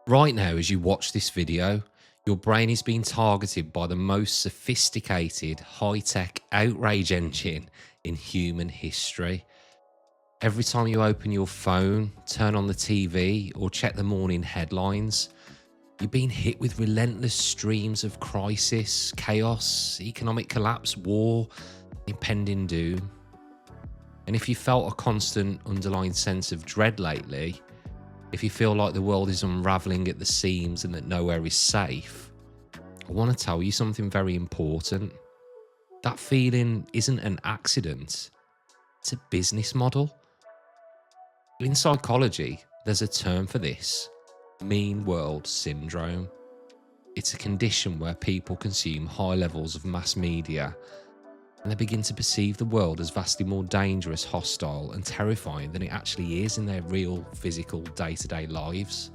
Right now, as you watch this video, your brain is being targeted by the most sophisticated, high-tech outrage engine in human history. Every time you open your phone, turn on the TV, or check the morning headlines, you're being hit with relentless streams of crisis, chaos, economic collapse, war, impending doom. And if you felt a constant underlying sense of dread lately, if you feel like the world is unraveling at the seams and that nowhere is safe, I want to tell you something very important. That feeling isn't an accident, it's a business model. In psychology, there's a term for this: mean world syndrome. It's a condition where people consume high levels of mass media and they begin to perceive the world as vastly more dangerous, hostile and terrifying than it actually is in their real physical day-to-day lives.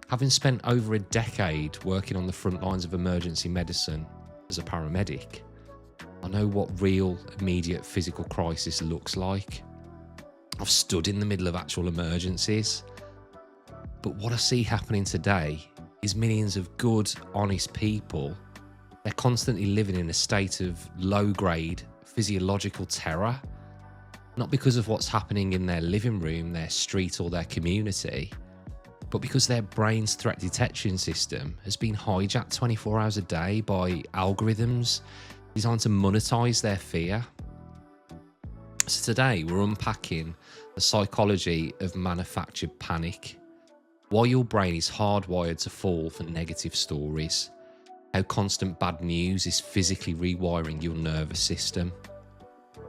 Having spent over a decade working on the front lines of emergency medicine as a paramedic, I know what real, immediate physical crisis looks like. I've stood in the middle of actual emergencies. But what I see happening today is millions of good, honest people. They're constantly living in a state of low-grade physiological terror, not because of what's happening in their living room, their street or their community, but because their brain's threat detection system has been hijacked 24 hours a day by algorithms designed to monetize their fear. So today we're unpacking the psychology of manufactured panic, why your brain is hardwired to fall for negative stories, how constant bad news is physically rewiring your nervous system,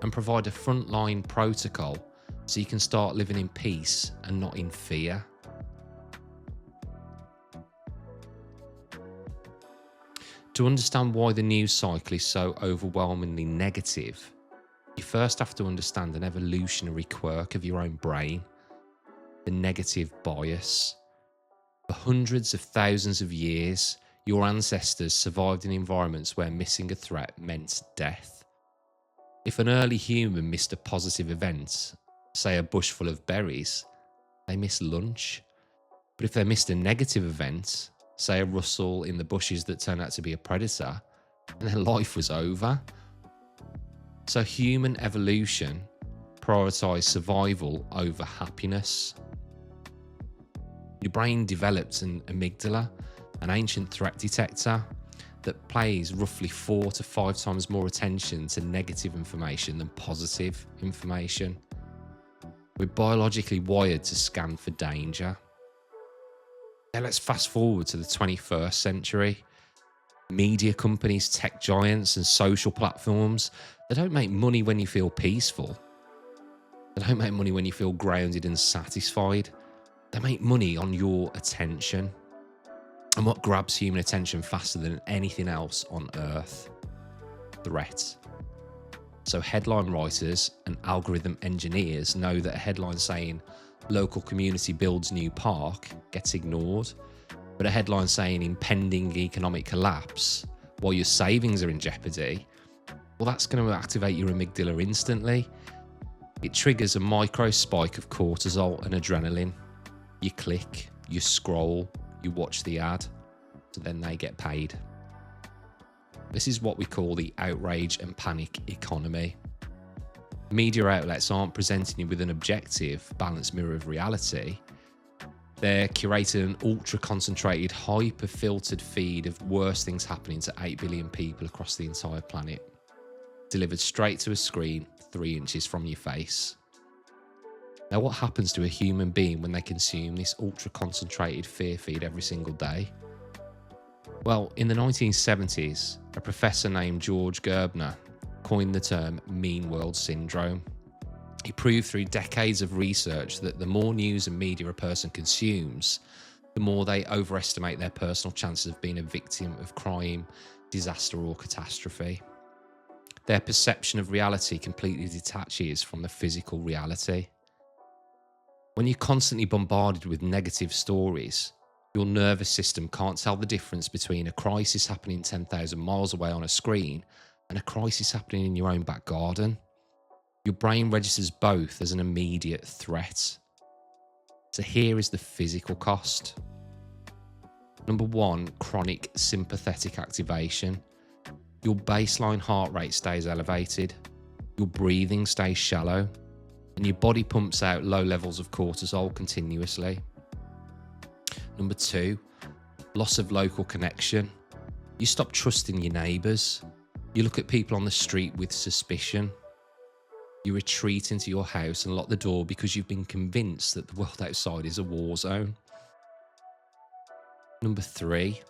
and provide a frontline protocol so you can start living in peace and not in fear. To understand why the news cycle is so overwhelmingly negative, you first have to understand an evolutionary quirk of your own brain: the negative bias. For hundreds of thousands of years, your ancestors survived in environments where missing a threat meant death. If an early human missed a positive event, say a bush full of berries, they missed lunch. But if they missed a negative event, say a rustle in the bushes that turned out to be a predator, then their life was over. So human evolution prioritized survival over happiness. Your brain developed an amygdala, an ancient threat detector that pays roughly 4 to 5 times more attention to negative information than positive information. We're biologically wired to scan for danger. Now let's fast forward to the 21st century. Media companies, tech giants and social platforms, they don't make money when you feel peaceful. They don't make money when you feel grounded and satisfied. They make money on your attention. And what grabs human attention faster than anything else on earth? Threat. So headline writers and algorithm engineers know that a headline saying local community builds new park gets ignored, but a headline saying impending economic collapse while your savings are in jeopardy, well, that's going to activate your amygdala instantly. It triggers a micro spike of cortisol and adrenaline. You click, you scroll, you watch the ad, so then they get paid. This is what we call the outrage and panic economy. Media outlets aren't presenting you with an objective, balanced mirror of reality. They're curating an ultra-concentrated, hyper-filtered feed of worse things happening to 8 billion people across the entire planet, delivered straight to a screen 3 inches from your face. Now, what happens to a human being when they consume this ultra-concentrated fear feed every single day? Well, in the 1970s, a professor named George Gerbner coined the term mean world syndrome. He proved through decades of research that the more news and media a person consumes, the more they overestimate their personal chances of being a victim of crime, disaster or catastrophe. Their perception of reality completely detaches from the physical reality. When you're constantly bombarded with negative stories, your nervous system can't tell the difference between a crisis happening 10,000 miles away on a screen and a crisis happening in your own back garden. Your brain registers both as an immediate threat. So here is the physical cost. Number 1, chronic sympathetic activation. Your baseline heart rate stays elevated, your breathing stays shallow, and your body pumps out low levels of cortisol continuously. Number 2, loss of local connection. You stop trusting your neighbours. You look at people on the street with suspicion. You retreat into your house and lock the door because you've been convinced that the world outside is a war zone. Number 3,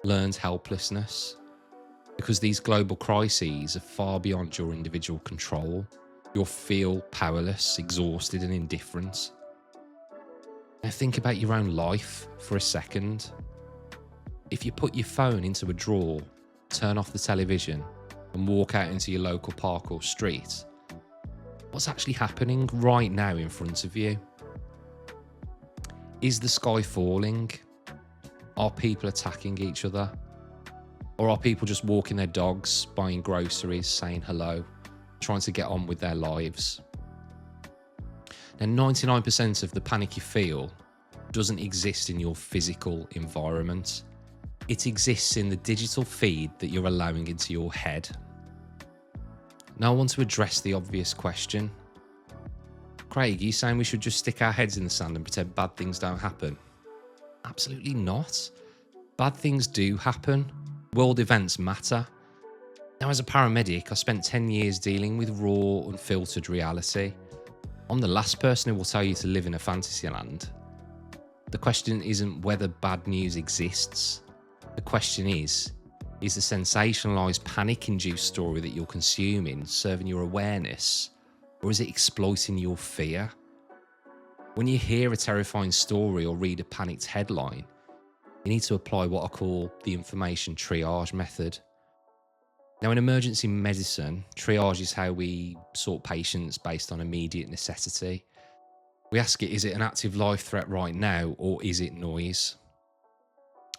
learned helplessness. Because these global crises are far beyond your individual control, you'll feel powerless, exhausted, and indifferent. Now think about your own life for a second. If you put your phone into a drawer, turn off the television, and walk out into your local park or street, what's actually happening right now in front of you? Is the sky falling? Are people attacking each other? Or are people just walking their dogs, buying groceries, saying hello, trying to get on with their lives? Now, 99% of the panic you feel doesn't exist in your physical environment. It exists in the digital feed that you're allowing into your head. Now I want to address the obvious question. Craig, are you saying we should just stick our heads in the sand and pretend bad things don't happen? Absolutely not. Bad things do happen. World events matter. Now, as a paramedic, I spent 10 years dealing with raw, unfiltered reality. I'm the last person who will tell you to live in a fantasy land. The question isn't whether bad news exists. The question is the sensationalized, panic-induced story that you're consuming serving your awareness, or is it exploiting your fear? When you hear a terrifying story or read a panicked headline, you need to apply what I call the information triage method. Now, in emergency medicine, triage is how we sort patients based on immediate necessity. We ask it, is it an active life threat right now, or is it noise?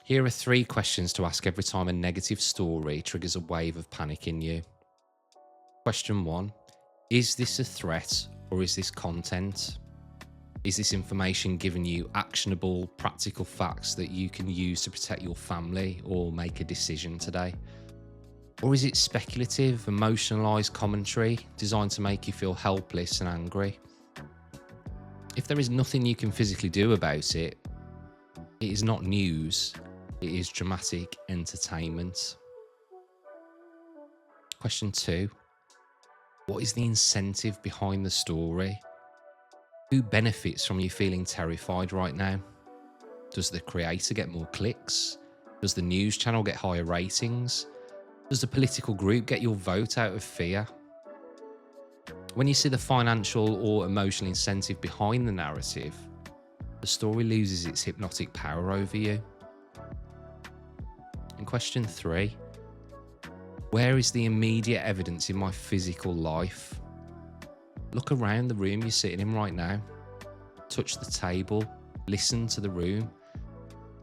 Here are 3 questions to ask every time a negative story triggers a wave of panic in you. Question 1, is this a threat or is this content? Is this information giving you actionable, practical facts that you can use to protect your family or make a decision today? Or is it speculative, emotionalised commentary designed to make you feel helpless and angry? If there is nothing you can physically do about it, it is not news, it is dramatic entertainment. Question 2, what is the incentive behind the story? Who benefits from you feeling terrified right now? Does the creator get more clicks? Does the news channel get higher ratings? Does the political group get your vote out of fear? When you see the financial or emotional incentive behind the narrative, the story loses its hypnotic power over you. And question 3, where is the immediate evidence in my physical life? Look around the room you're sitting in right now. Touch the table. Listen to the room.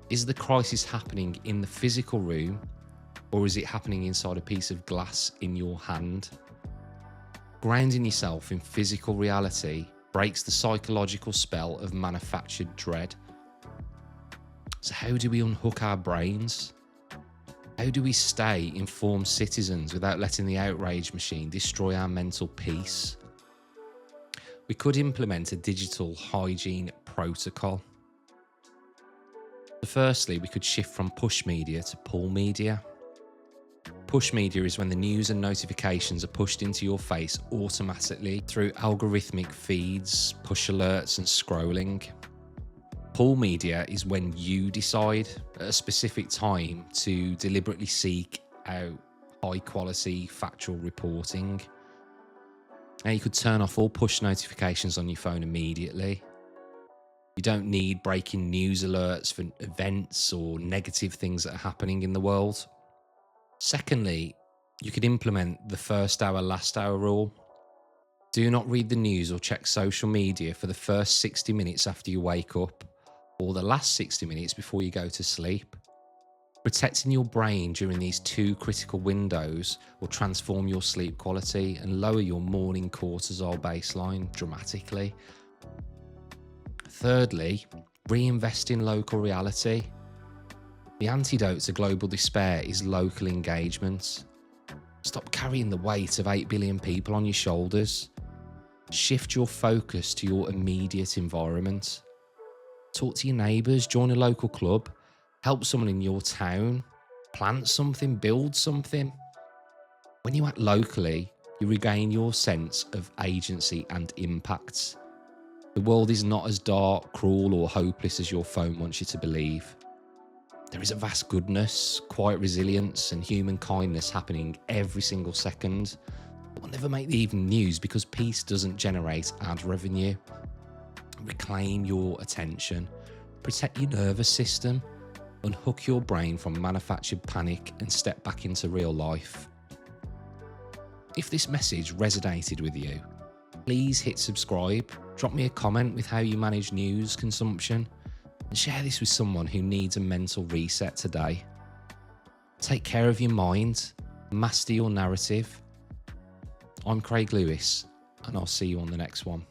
Is the crisis happening in the physical room, or is it happening inside a piece of glass in your hand? Grounding yourself in physical reality breaks the psychological spell of manufactured dread. So how do we unhook our brains? How do we stay informed citizens without letting the outrage machine destroy our mental peace? We could implement a digital hygiene protocol. So firstly, we could shift from push media to pull media. Push media is when the news and notifications are pushed into your face automatically through algorithmic feeds, push alerts, and scrolling. Pull media is when you decide at a specific time to deliberately seek out high-quality factual reporting. Now, you could turn off all push notifications on your phone immediately. You don't need breaking news alerts for events or negative things that are happening in the world. Secondly, you could implement the first hour, last hour rule. Do not read the news or check social media for the first 60 minutes after you wake up, or the last 60 minutes before you go to sleep. Protecting your brain during these 2 critical windows will transform your sleep quality and lower your morning cortisol baseline dramatically. Thirdly, reinvest in local reality. The antidote to global despair is local engagement. Stop carrying the weight of 8 billion people on your shoulders. Shift your focus to your immediate environment. Talk to your neighbours, join a local club, help someone in your town, plant something, build something. When you act locally, you regain your sense of agency and impact. The world is not as dark, cruel, or hopeless as your phone wants you to believe. There is a vast goodness, quiet resilience, and human kindness happening every single second. It will never make the evening news because peace doesn't generate ad revenue. Reclaim your attention, protect your nervous system, unhook your brain from manufactured panic, and step back into real life. If this message resonated with you, please hit subscribe, drop me a comment with how you manage news consumption, and share this with someone who needs a mental reset today. Take care of your mind, master your narrative. I'm Craig Lewis, and I'll see you on the next one.